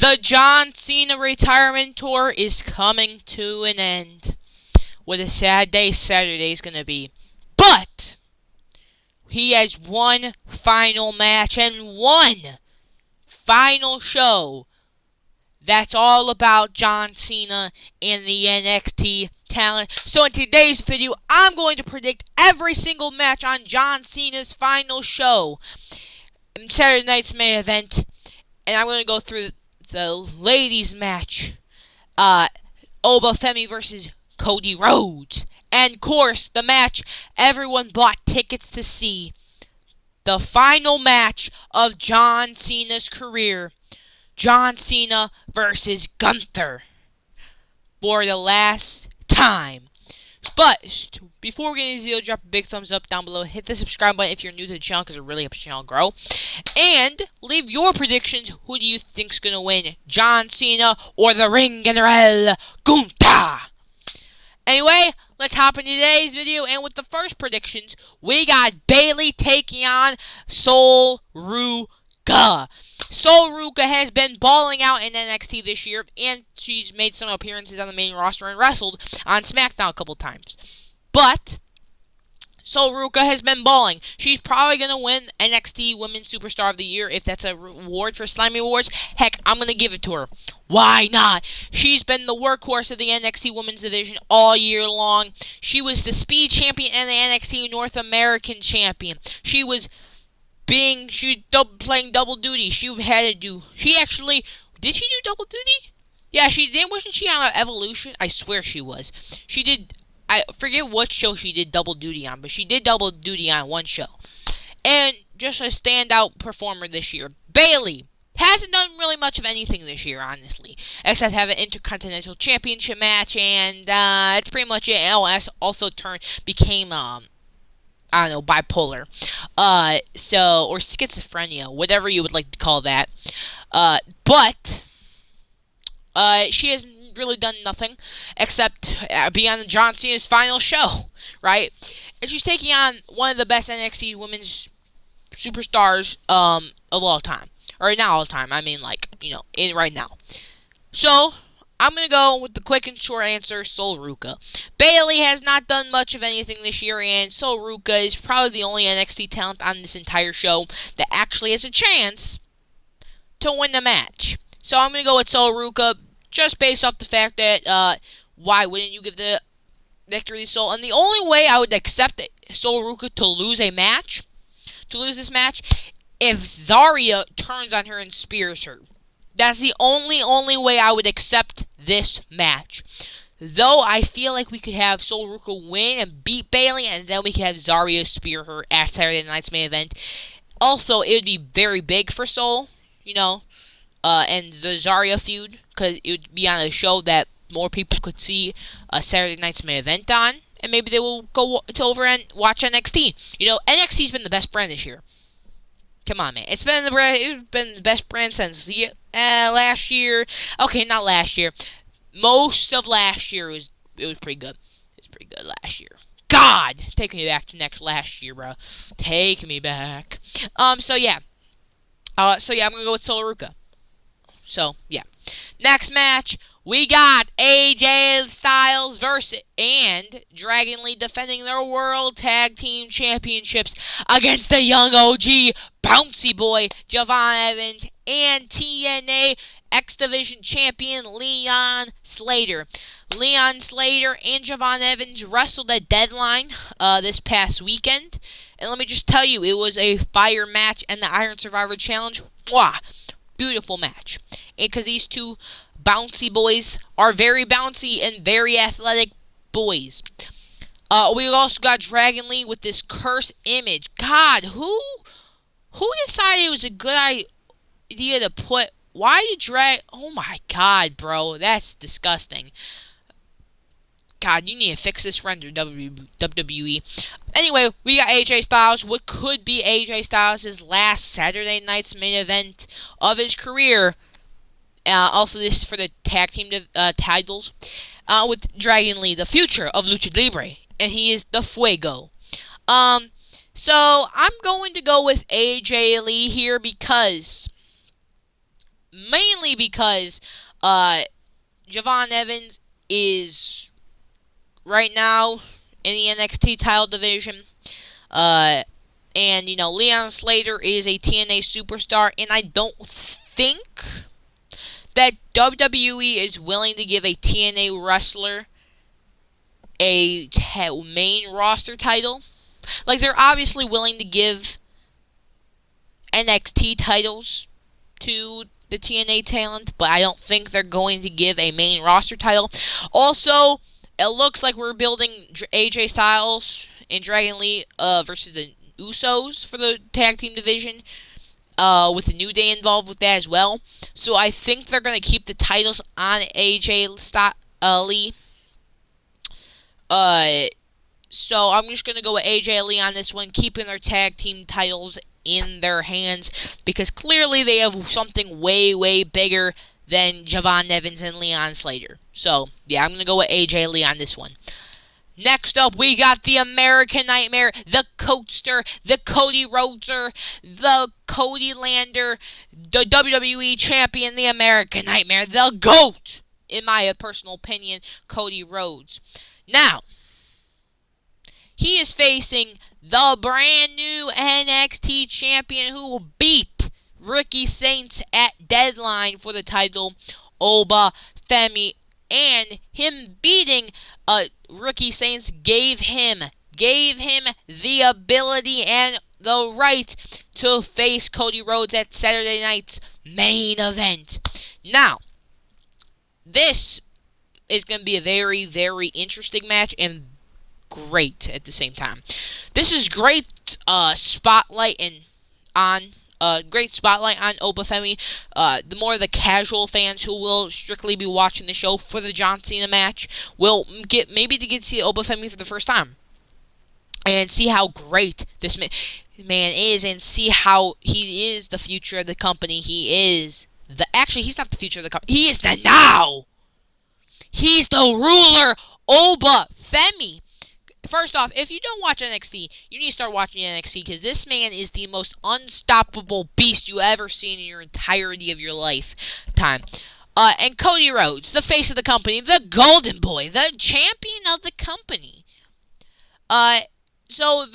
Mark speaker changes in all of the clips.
Speaker 1: The John Cena retirement tour is coming to an end. What a sad day Saturday is going to be. But he has one final match and one final show that's all about John Cena and the NXT talent. So in today's video, I'm going to predict every single match on John Cena's final show in Saturday night's main event. And I'm going to go through the ladies match. Oba Femi versus Cody Rhodes. And of course, the match everyone bought tickets to see. The final match of John Cena's career. John Cena versus Gunther. For the last time. But before we get into the video, drop a big thumbs up down below. Hit the subscribe button if you're new to the channel because it really helps the channel grow. And leave your predictions. Who do you think's going to win? John Cena or the Ring General Gunther? Anyway, let's hop into today's video. And with the first predictions, we got Bayley taking on Sol Ruca. Sol Ruca has been balling out in NXT this year, and she's made some appearances on the main roster and wrestled on SmackDown a couple times. But Sol Ruca has been balling. She's probably going to win NXT Women's Superstar of the Year if that's a reward for Slimy Awards. Heck, I'm going to give it to her. Why not? She's been the workhorse of the NXT Women's Division all year long. She was the Speed Champion and the NXT North American Champion. She was playing double duty. She actually, did she do double duty? Yeah, she did. Wasn't she on Evolution? I swear she was. She did. I forget what show she did double duty on, but she did double duty on one show. And just a standout performer this year. Bayley hasn't done really much of anything this year, honestly, except have an Intercontinental Championship match, and that's pretty much it. LS also became I don't know, bipolar, or schizophrenia, whatever you would like to call that, but she has really done nothing, except be on John Cena's final show, right, and she's taking on one of the best NXT women's superstars, of all time, or not all time, I mean, like, right now, so I'm going to go with the quick and short answer, Sol Ruca. Bayley has not done much of anything this year, and Sol Ruca is probably the only NXT talent on this entire show that actually has a chance to win the match. So I'm going to go with Sol Ruca, just based off the fact that, why wouldn't you give the victory to Sol? And the only way I would accept Sol Ruca to lose this match, if Zarya turns on her and spears her. That's the only way I would accept this match. Though I feel like we could have Sol Ruca win and beat Bayley, and then we could have Zarya spear her at Saturday night's main event. Also, it would be very big for Sol, and the Zarya feud, because it would be on a show that more people could see a Saturday night's main event on, and maybe they will go over and watch NXT. NXT's been the best brand this year. Come on, man. It's been the best brand since last year. Okay, not last year. Most of last year it was pretty good. It was pretty good last year. God, take me back to last year, bro. Take me back. So yeah, I'm gonna go with Sol Ruca. So yeah, next match we got AJ Styles and Dragon Lee defending their World Tag Team Championships against the young OG Bouncy Boy Javon Evans and TNA X Division Champion Leon Slater. Leon Slater and Javon Evans wrestled at Deadline this past weekend. And let me just tell you, it was a fire match, and the Iron Survivor Challenge, beautiful match. And because these two bouncy boys are very bouncy and very athletic boys. We also got Dragon Lee with this curse image. God, who decided it was a good idea to put? Why did oh my God, bro, that's disgusting. God, you need to fix this render, WWE. Anyway, we got AJ Styles. What could be AJ Styles' last Saturday night's main event of his career. Also, this is for the tag team titles with Dragon Lee, the future of Lucha Libre, and he is the Fuego. So I'm going to go with AJ Lee here because mainly because Javon Evans is right now in the NXT title division. Uh, and, Leon Slater is a TNA superstar, and I don't think that WWE is willing to give a TNA wrestler a main roster title. Like, they're obviously willing to give NXT titles to the TNA talent, but I don't think they're going to give a main roster title. Also, it looks like we're building AJ Styles and Dragon Lee versus the Usos for the tag team division, with the New Day involved with that as well. So I think they're going to keep the titles on AJ Lee. So I'm just going to go with AJ Lee on this one, keeping their tag team titles in their hands, because clearly they have something way, way bigger than Javon Evans and Leon Slater. So, yeah, I'm going to go with AJ Lee on this one. Next up, we got the American Nightmare, the Coaster, the Cody Rhodeser, the Cody Lander, the WWE Champion, the American Nightmare, the GOAT, in my personal opinion, Cody Rhodes. Now, he is facing the brand new NXT champion who will beat Ricky Saints at Deadline for the title, Oba Femi. And him beating Ricky Saints gave him the ability and the right to face Cody Rhodes at Saturday night's main event. Now, this is going to be a very, very interesting match and great at the same time. This is great spotlight on Oba Femi. The more the casual fans who will strictly be watching the show for the John Cena match will get to see Oba Femi for the first time and see how great this man is, and see how he is the future of the company. He's not the future of the company. He is the now. He's the ruler, Oba Femi. First off, if you don't watch NXT, you need to start watching NXT, because this man is the most unstoppable beast you ever seen in your entirety of your lifetime. And Cody Rhodes, the face of the company, the golden boy, the champion of the company. So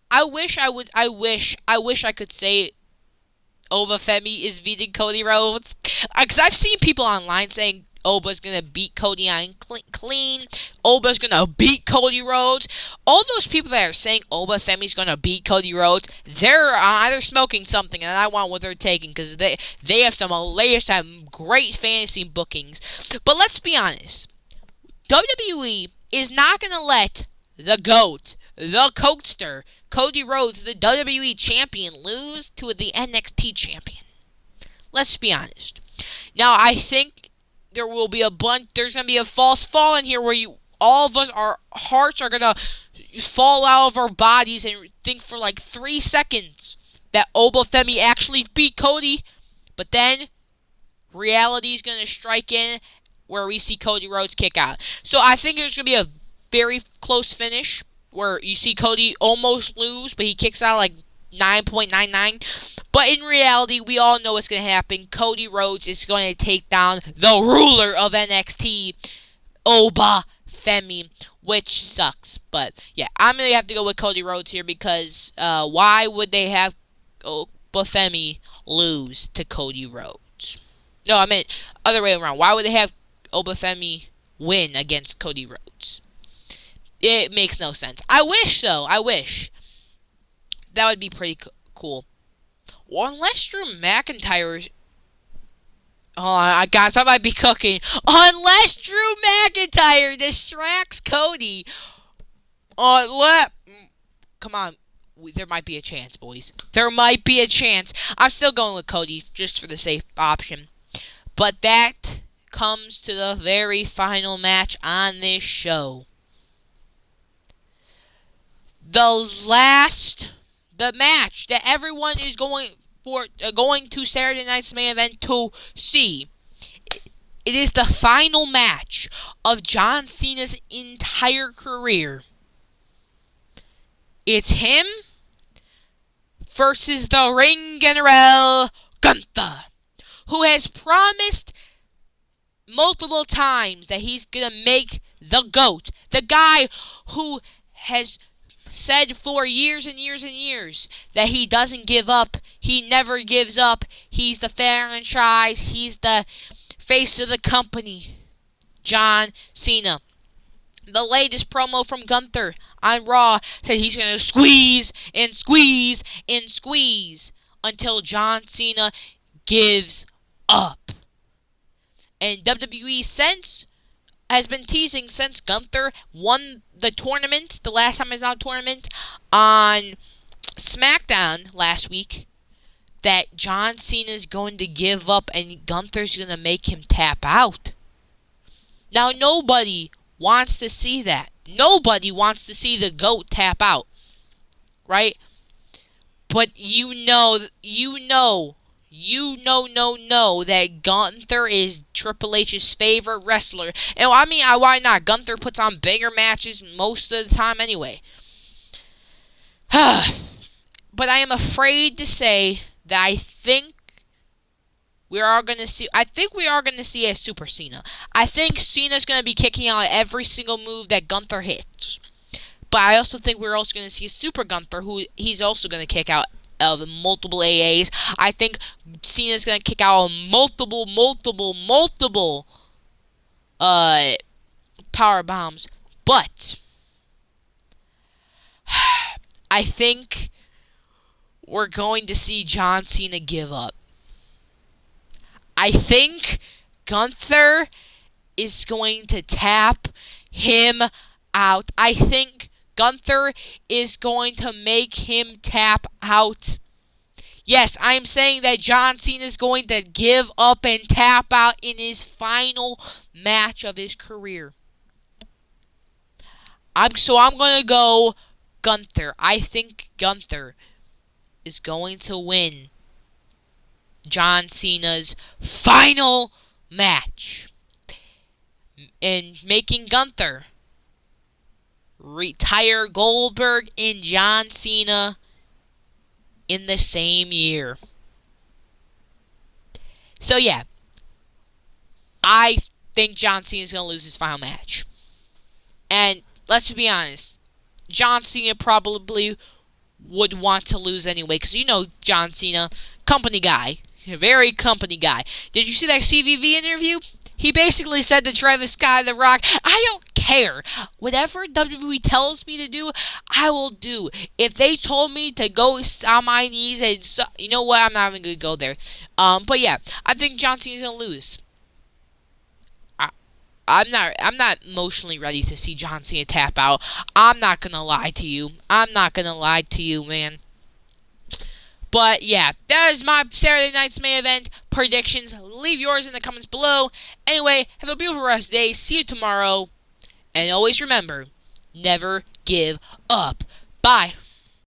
Speaker 1: I wish I could say Oba Femi is beating Cody Rhodes, because I've seen people online saying Oba's gonna beat Cody on clean. Oba's gonna beat Cody Rhodes. All those people that are saying Oba Femi's gonna beat Cody Rhodes, they're either smoking something, and I want what they're taking, because they have some great fantasy bookings. But let's be honest, WWE is not gonna let the GOAT, the Coaster, Cody Rhodes, the WWE Champion, lose to the NXT Champion. Let's be honest. Now, I think there's going to be a false fall in here where all of us, our hearts are going to fall out of our bodies and think for like 3 seconds that Oba Femi actually beat Cody. But then, reality is going to strike in where we see Cody Rhodes kick out. So I think there's going to be a very close finish where you see Cody almost lose, but he kicks out like 9.99. But in reality, we all know what's going to happen. Cody Rhodes is going to take down the ruler of NXT, Oba Femi, which sucks. But yeah, I'm going to have to go with Cody Rhodes here, because why would they have Oba Femi lose to Cody Rhodes? No, I meant other way around. Why would they have Oba Femi win against Cody Rhodes? It makes no sense. I wish, though. I wish. That would be pretty cool. Well, unless Drew McIntyre... guys, I might be cooking. Unless Drew McIntyre distracts Cody. Come on. There might be a chance, boys. There might be a chance. I'm still going with Cody, just for the safe option. But that comes to the very final match on this show. The match that everyone is going to Saturday night's main event to see. It is the final match of John Cena's entire career. It's him versus the Ring General Gunther, who has promised multiple times that he's gonna make the GOAT, the guy who has said for years and years and years that he doesn't give up, he never gives up, he's the franchise, he's the face of the company, John Cena. The latest promo from Gunther on Raw said he's going to squeeze and squeeze and squeeze until John Cena gives up. And WWE has been teasing since Gunther won the tournament, the last time he was on a tournament, on SmackDown last week, that John Cena is going to give up and Gunther's going to make him tap out. Now, nobody wants to see that. Nobody wants to see the GOAT tap out, right? But you know that Gunther is Triple H's favorite wrestler. And I mean, why not? Gunther puts on bigger matches most of the time anyway. But I am afraid to say that I think we are going to see a Super Cena. I think Cena's going to be kicking out every single move that Gunther hits. But I also think we're also going to see a Super Gunther, who he's also going to kick out of multiple AAs. I think Cena's going to kick out multiple power bombs. But I think we're going to see John Cena give up. I think Gunther is going to tap him out. I think Gunther is going to make him tap out. Yes, I am saying that John Cena is going to give up and tap out in his final match of his career. I'm going to go Gunther. I think Gunther is going to win John Cena's final match, and making Gunther retire Goldberg and John Cena in the same year. So yeah, I think John Cena is going to lose his final match. And let's be honest, John Cena probably would want to lose anyway, because you know John Cena, company guy. A very company guy. Did you see that CVV interview? He basically said to Travis Scott, The Rock, I don't care. Whatever WWE tells me to do, I will do. If they told me to go on my knees and you know what, I'm not even going to go there. But yeah, I think John Cena's going to lose. I'm not emotionally ready to see John Cena tap out. I'm not going to lie to you. Man. But yeah, that is my Saturday night's main event predictions. Leave yours in the comments below. Anyway, have a beautiful rest of the day. See you tomorrow. And always remember, never give up. Bye.